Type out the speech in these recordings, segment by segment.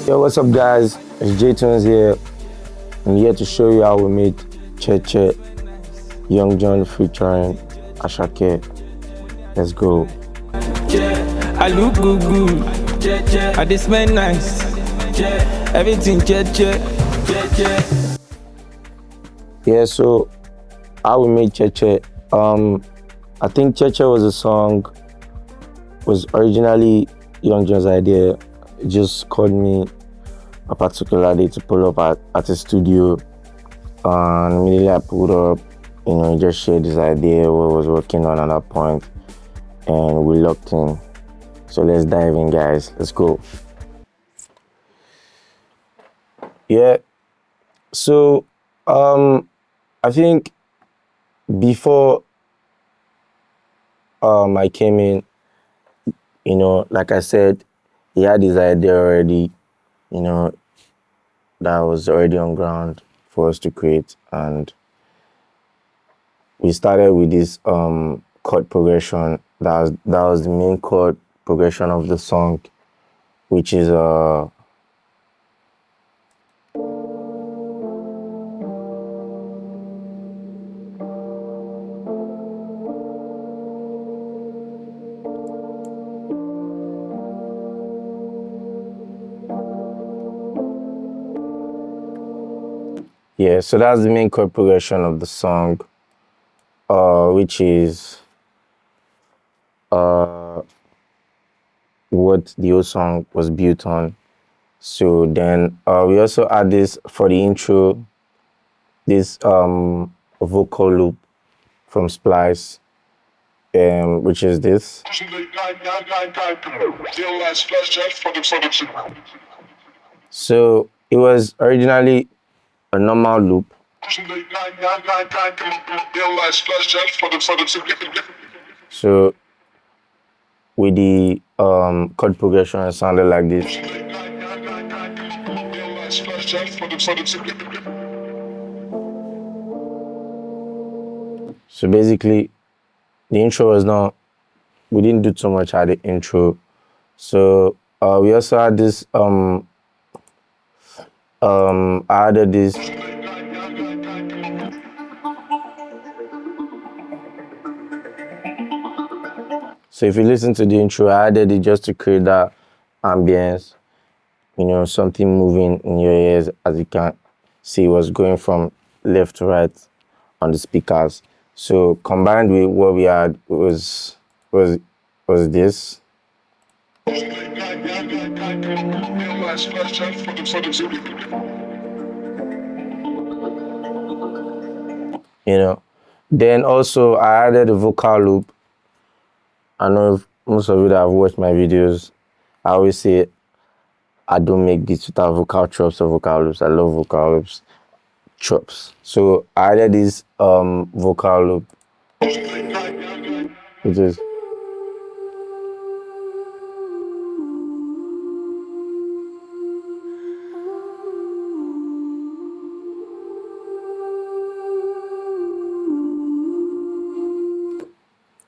Yo, what's up, guys? It's JHAY2UNEZ here. I'm here to show you how we made JHAY2UNEZ, Young Jonn featuring Asake. Let's go. I look good, I just smell nice. Everything Yeah, so how we made JHAY2UNEZ. I think JHAY2UNEZ was a song, was originally Young Jonn's idea. He just called me a particular day to pull up at his studio, and immediately I pulled up. He just shared his idea, what I was working on at that point, and we locked in. So let's dive in, guys. Let's go. Yeah. So I think before I came in, like I said, he had his idea already, that was already on ground for us to create, and we started with this chord progression. That was the main chord progression of the song, which is yeah, so that's the main chord progression of the song, which is what the whole song was built on. So then we also add this for the intro, this vocal loop from Splice, which is this. So it was originally a normal loop. So with the chord progression, it sounded like this. So basically, the intro was not, we didn't do too much at the intro. So we also had this, I added this. So if you listen to the intro, I added it just to create that ambience, something moving in your ears, as you can see was going from left to right on the speakers. So combined with what we had was this. Then also I added a vocal loop. I know if most of you that have watched my videos, I always say I don't make beats without vocal chops or vocal loops. I love vocal loops, chops. So I added this vocal loop, which is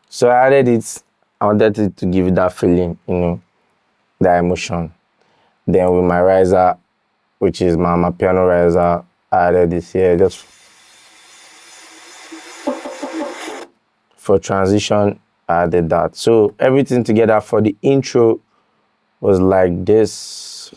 so I added it. I wanted it to give it that feeling, that emotion. Then with my riser, which is my piano riser, I added this here just for transition. I added that. So everything together for the intro was like this.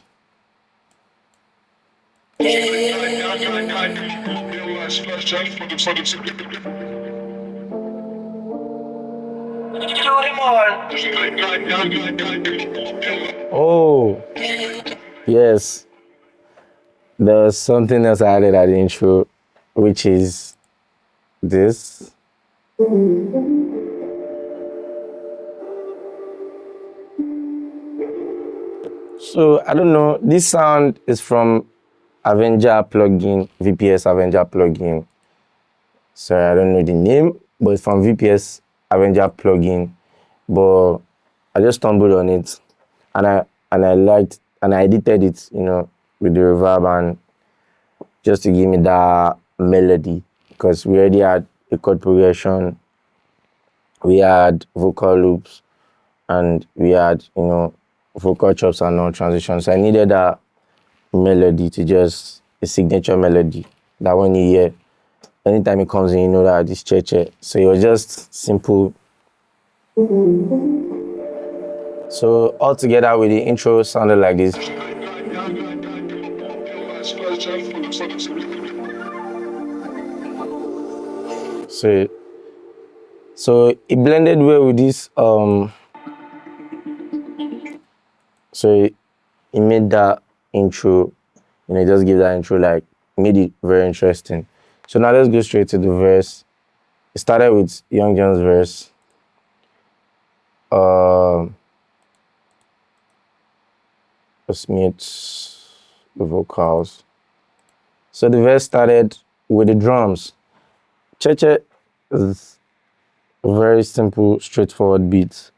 Oh, yes. There was something else I added at the intro, which is this. So I don't know, this sound is from Avenger plugin, VPS Avenger plugin. Sorry, I don't know the name, but it's from VPS Avenger plugin. But I just stumbled on it, and I liked, and I edited it, with the reverb, and just to give me that melody, because we already had a chord progression, we had vocal loops, and we had vocal chops and non transitions. So I needed that melody to just a signature melody that when you hear, anytime it comes in, you know that this JHAY2UNEZ. So it was just simple. So all together with the intro sounded like this. So it blended well with this. So it made that intro, just give that intro, like made it very interesting. So now let's go straight to the verse. It started with Young Jonn's verse. Let's mute the vocals. So the verse started with the drums. JHAY2UNEZ is a very simple, straightforward beat.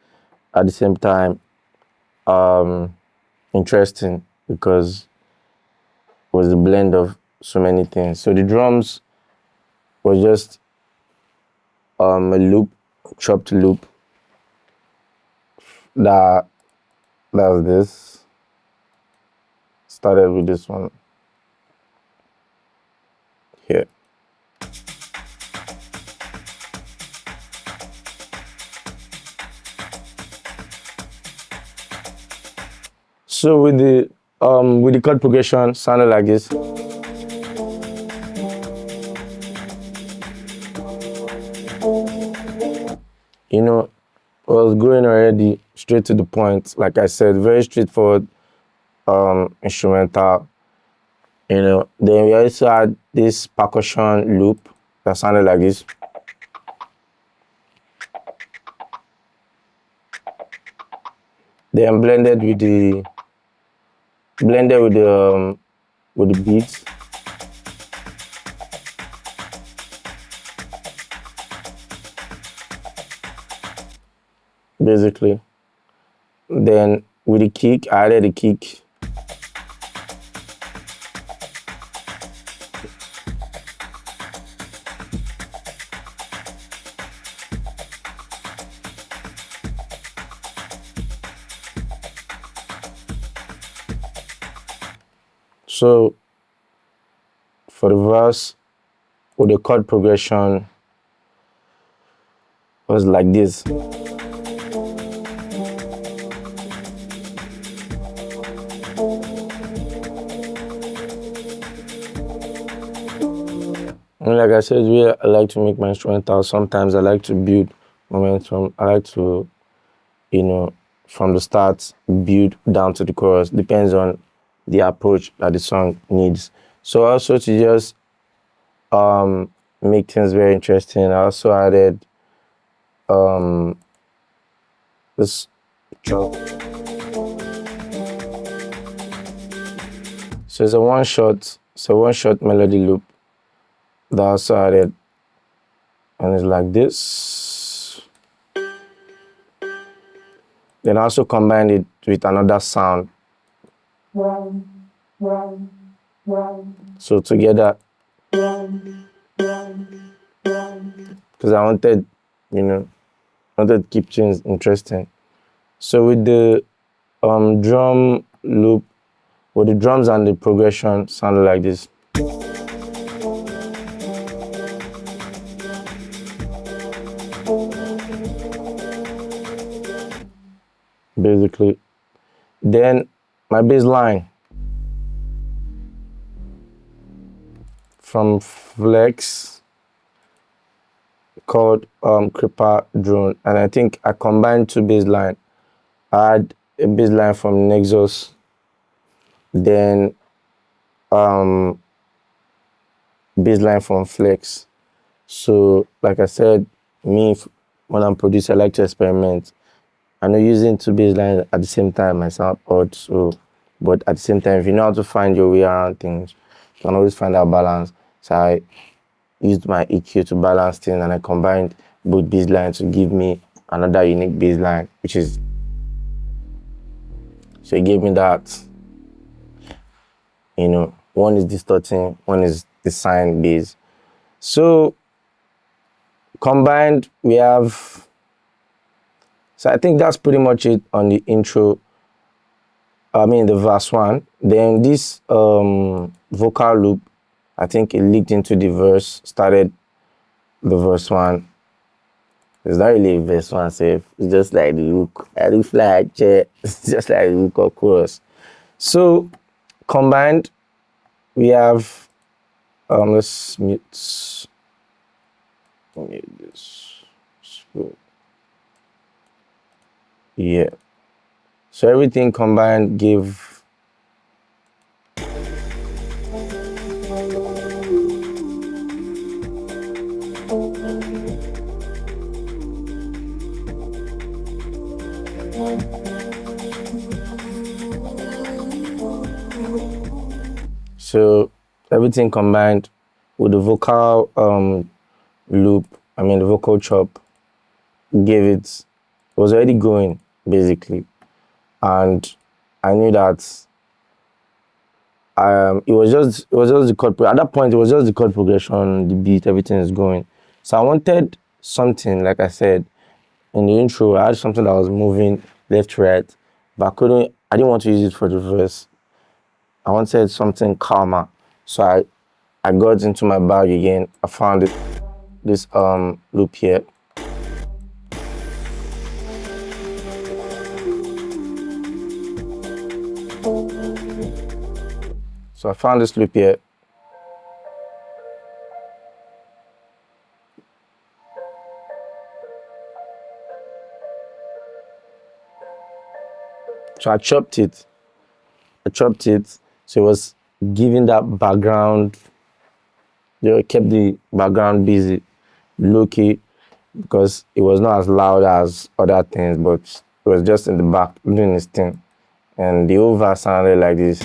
At the same time, interesting because it was a blend of so many things. So the drums was just a loop, chopped loop. That was this. Started with this one here. So with the chord progression, sounded like this. I was going already straight to the point. Like I said, very straightforward instrumental. Then we also had this percussion loop that sounded like this. Then blended with the beats. Basically. Then with the kick, I added the kick. So for the verse, with the chord progression was like this. And like I said, I like to make my instrumental. Sometimes I like to build momentum. I like to, from the start, build down to the chorus. Depends on the approach that the song needs. So also to just make things very interesting, I also added this chop. So it's a one-shot melody loop that I also added, and it's like this. Then I also combined it with another sound. So together, because I wanted, to keep things interesting. So with the drum loop, with the drums and the progression sounded like this. Basically. Then my bass line from Flex called Creeper Drone, and I think I combined two bass line. I had a bass line from Nexus, then bass line from Flex. So like I said, when I'm producing, I like to experiment. I know using two bass lines at the same time might sound odd, but at the same time, if you know how to find your way around things, you can always find that balance. So I used my EQ to balance things, and I combined both bass lines to give me another unique bass line, so it gave me that, one is distorting, one is the sine bass. So combined, we have, so I think that's pretty much it on the intro. I mean the verse one. Then this vocal loop, I think it leaked into the verse, started the verse one. It's not really a verse one safe. It's just like the hook. I do fly chair. It's just like the hook of chorus. So combined, we have let's mute this. So, yeah. So everything combined give so everything combined with the vocal loop, I mean the vocal chop, gave it was already going basically, and I knew that it was just the chord at that point. It was just the chord progression, the beat, everything is going. So I wanted something, like I said in the intro, I had something that was moving left, right, but I didn't want to use it for the verse. I wanted something calmer. So I got into my bag again. I found this loop here. So I found this loop here. So I chopped it. So it was giving that background. Kept the background busy, low key, because it was not as loud as other things, but it was just in the back doing its thing. And the whole verse sounded like this.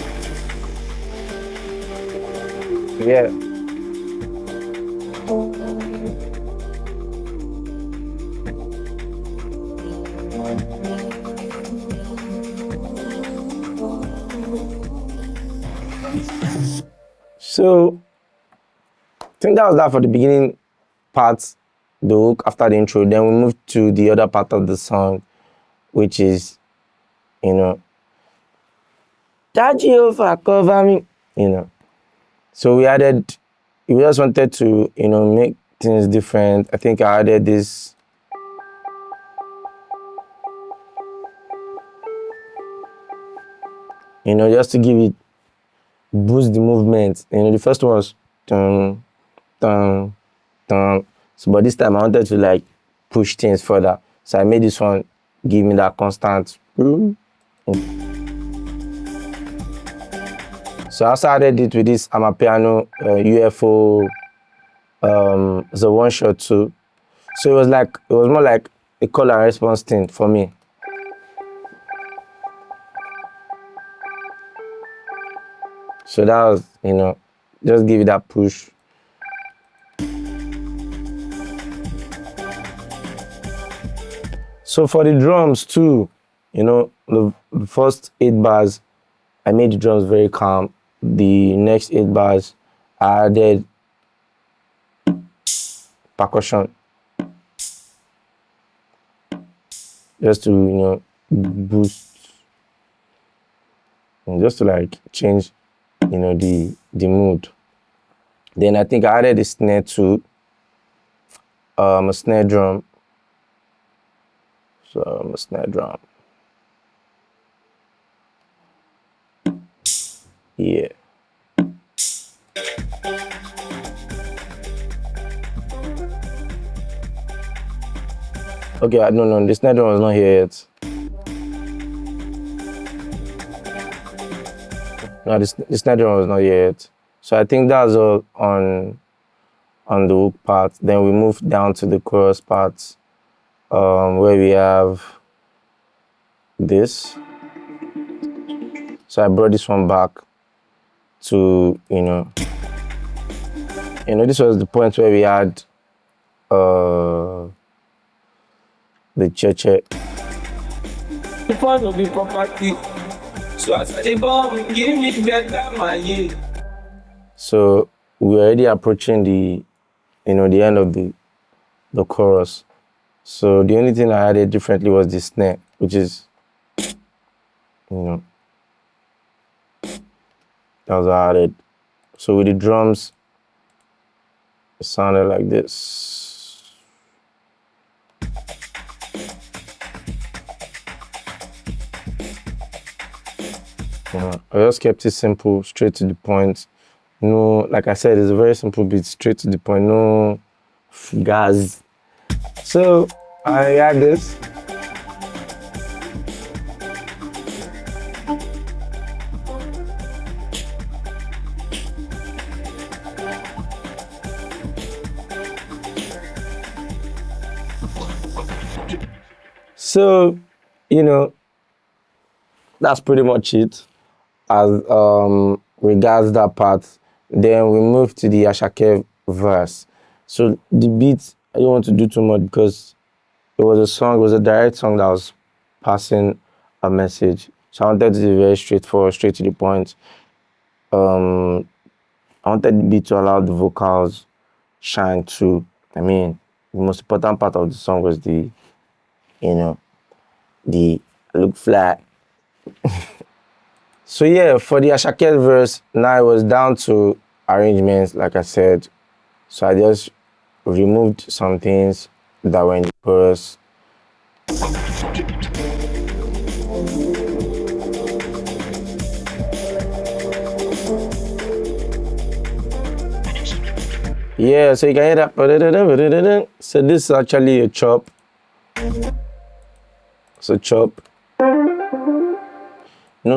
Yeah. So I think that was that for the beginning part, the hook after the intro. Then we moved to the other part of the song, which is, that Jehovah cover me, So we just wanted to, make things different. I think I added this. Just to give it, boost the movement. The first one was dun, dun, dun. So, but this time I wanted to like push things further. So I made this one give me that constant. So I also added it with this Amapiano UFO, the one shot too. So it was more like a call and response thing for me. So that was, just give it that push. So for the drums too, the first 8 bars, I made the drums very calm. The next 8 bars, I added percussion. Just to, boost, and just to like change, the mood. Then I think I added a snare too, a snare drum. So a snare drum. Yeah. Okay, no, the snare drum was not here yet. No, the snare drum was not here yet. So I think that's all on the hook part. Then we move down to the chorus part, where we have this. So I brought this one back to, this was the point where we had the JHAY2UNEZ. So we're already approaching the end of the chorus. So the only thing I added differently was the snare, which is, That was how I added. So with the drums, it sounded like this. I just kept it simple, straight to the point. No, like I said, it's a very simple beat, straight to the point, no gas. So I had this. So, that's pretty much it as regards that part. Then we move to the Asake verse. So the beat, I don't want to do too much because it was a direct song that was passing a message. So I wanted to be very straightforward, straight to the point. I wanted the beat to allow the vocals shine too. I mean, the most important part of the song was the look flat. So yeah, for the Asake verse, now it was down to arrangements, like I said. So I just removed some things that were in the chorus. Yeah, so you can hear that. So this is actually a chop. So chop.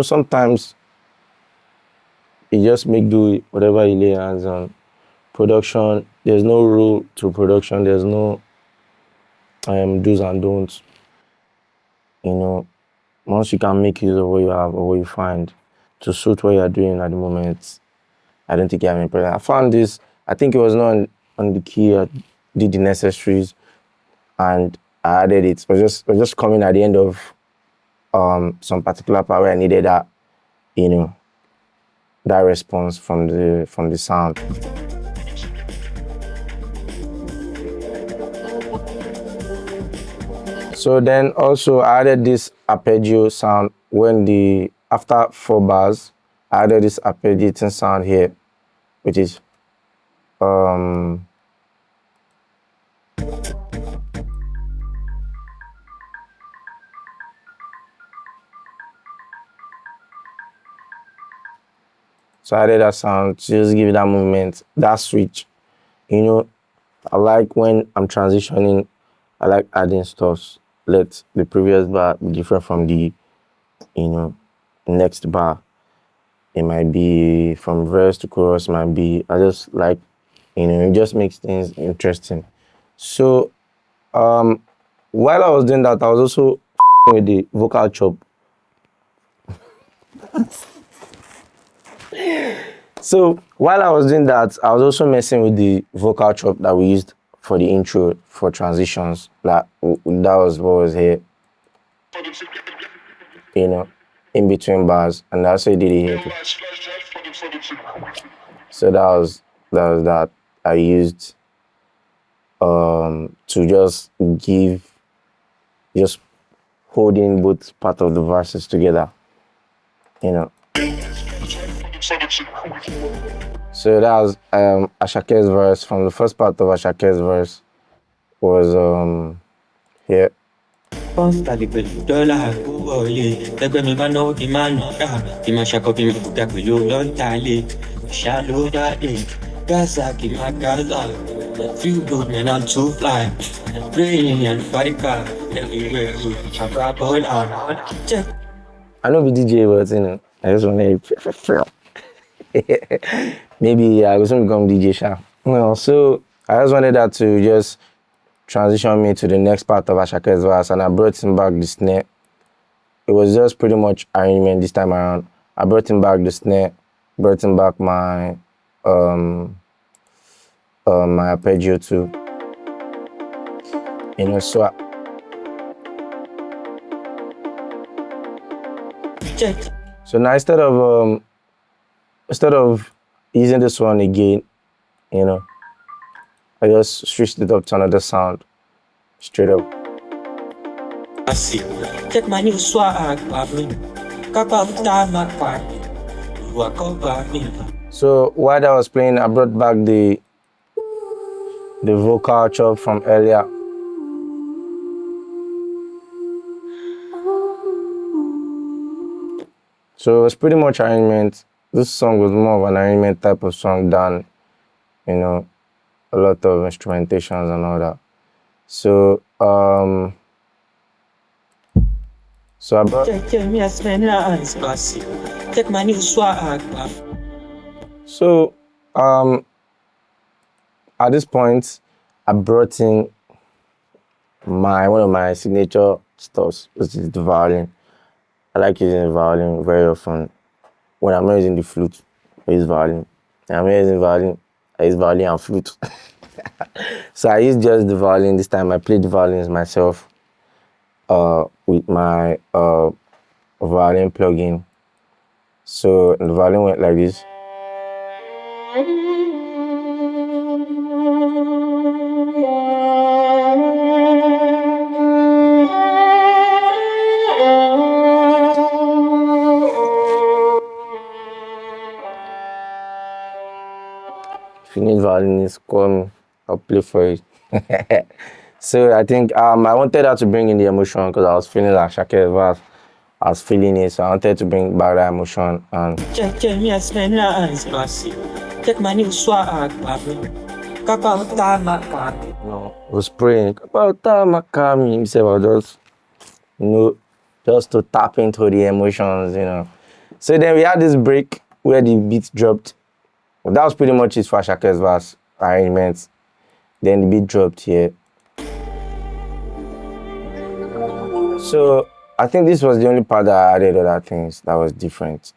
Sometimes you just make do with whatever you lay hands on. Production, there's no rule to production. There's no do's and don'ts. Once you can make use of what you have or what you find to suit what you're doing at the moment, I don't think you have any problem. I found this, I think it was not on the key. I did the necessaries and I added it. It was just coming at the end of some particular part where I needed that, that response from the sound. So then also I added this arpeggio sound after 4 bars, I added this arpeggiating sound here, which is so I added that sound to just give it that movement, that switch. I like when I'm transitioning, I like adding stuff. Let the previous bar be different from the, next bar. It might be from verse to chorus, might be, I just like, it just makes things interesting. So, while I was doing that, I was also with the vocal chop. So while I was doing that, I was also messing with the vocal chop that we used for the intro for transitions. That was what was here, in between bars, and that's what I did it here. So that was that I used to just holding both part of the verses together, So that was Asake's verse. From the first part of Asake's verse was here. Feel good, man, I'm too fly. Praying and fight back everywhere. I know be DJ, but I just want to maybe I was going to become DJ Sha. So I just wanted that to just transition me to the next part of Asake's verse, and I brought him back the snare. It was just pretty much arrangement this time around. I brought him back the snare, brought him back my my arpeggio too. So so now instead of using this one again, I just switched it up to another sound, straight up. Check my new swag, you are cover me. So while I was playing, I brought back the vocal chop from earlier. So it was pretty much arrangement. This song was more of an arrangement type of song than, you know, a lot of instrumentations and all that. So I brought. Take my new swag. So at this point, I brought in one of my signature stuffs, which is the violin. I like using the violin very often. When I'm not using the flute, I use violin. When I'm not using violin, I use violin and flute. So I use just the violin this time. I played the violins myself with my violin plugin. So the violin went like this. If you need violinists, call me. I'll play for you. So I think I wanted her to bring in the emotion because I was feeling like Asake's verse. I was feeling it, so I wanted to bring back that emotion. And Take my new swag. I was praying about Makami himself. Just to tap into the emotions. So then we had this break where the beat dropped. That was pretty much it for Asake's verse arrangements. Then the beat dropped here. So I think this was the only part that I added other things that was different.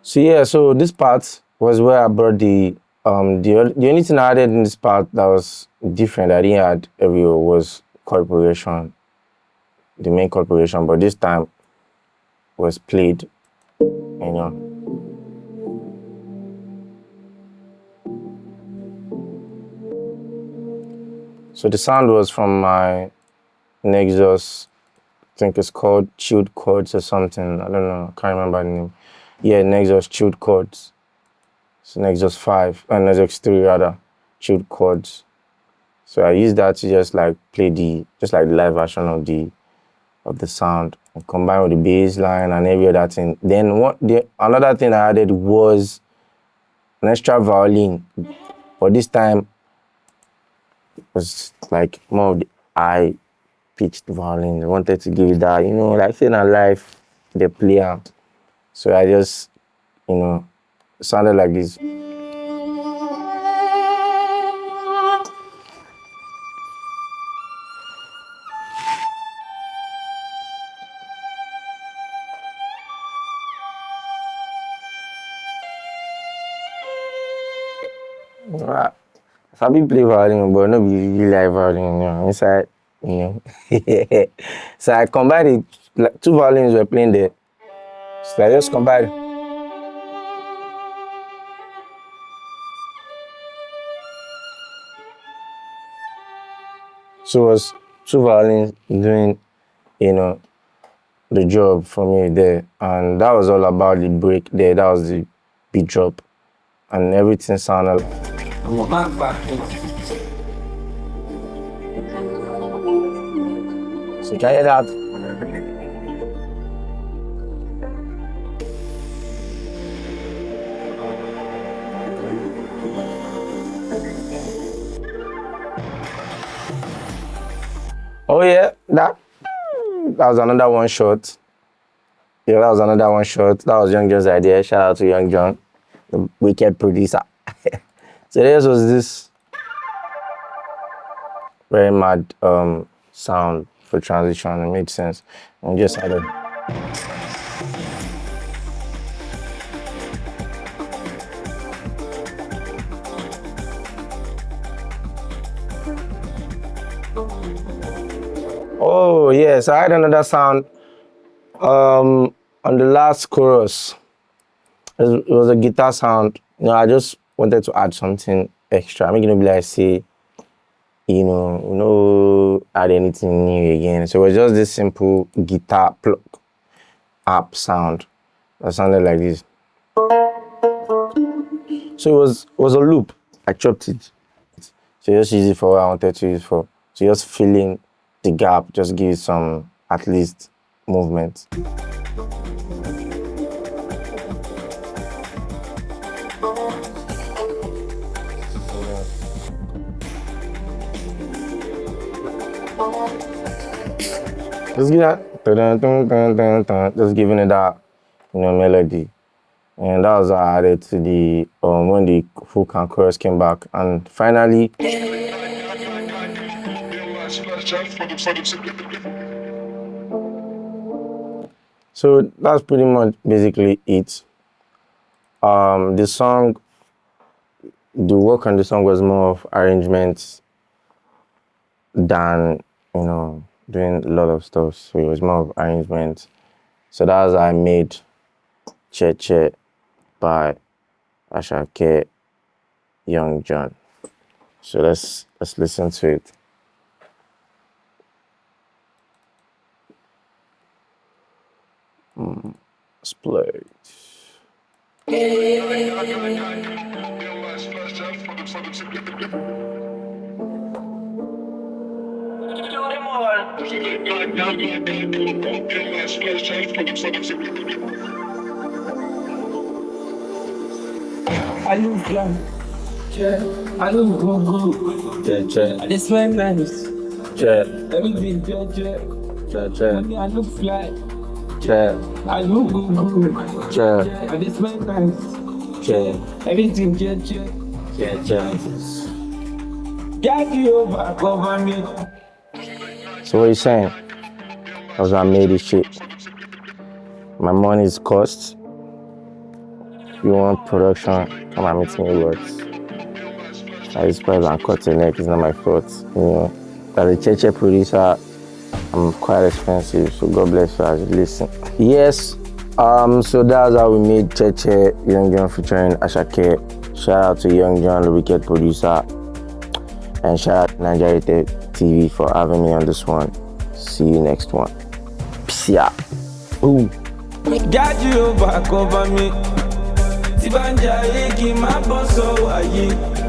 So this part was where I brought the only thing I added in this part that was different I didn't add everywhere was corporation, the main corporation, but this time was played, So the sound was from my Nexus, I think it's called Chilled Chords or something. I don't know, I can't remember the name. Yeah, Nexus Chilled Chords. So Nexus 5 and Nexus 3 rather, Chilled Chords. So I used that to just like play the live version of the sound and combine with the bass line and every other thing. Then another thing I added was an extra violin, but this time it was like more of the high pitched violin. I wanted to give it that, like saying a live the player. So I just, sounded like this. Sabi play violin, but no be really like violin, inside, So I combined it, like, two violins were playing there. So I just combined. So it was two violins doing, the job for me there. And that was all about the break there. That was the beat drop. And everything sounded So can you hear that? Oh yeah, that was another one shot. Yeah, that was another one shot. That was Young Jonn's idea. Shout out to Young Jonn, the wicked producer. So this was this very mad sound for transition. It made sense. And just added. Oh yes, I had another sound on the last chorus. It was a guitar sound. I just wanted to add something extra. I'm gonna be like, say, add anything new again. So it was just this simple guitar plug. harp sound that sounded like this. So it was a loop. I chopped it. So just use it for what I wanted to use it for. So just fill in the gap, just give it some at least movement. Just give that, just giving it that, melody. And that was how I added to the, when the hook and chorus came back. And finally, so that's pretty much basically it. The song, the work on the song was more of arrangements than, doing a lot of stuff. So it was more of arrangements. So that was how I made JHAY2UNEZ by Asake, Young Jonn. So let's listen to it. Split. I look young, I look good, I just smell nice, everything, I look fly, I look good, I just smell nice, everything, get you over me. So what are you saying? That's why I made this shit. My money is cost. You want production, come and meet me words. I just price and cut your neck, it's not my fault. As a JHAY2UNEZ producer, I'm quite expensive, so God bless you as you listen. Yes, so that's how we made JHAY2UNEZ, Young Jonn featuring Asake. Shout out to Young Jonn, the wicked producer. And shout out to Nigeria TV for having me on this one. See you next one. Peace out. Boom. Got you over me. Tibanja, my boss, so are you?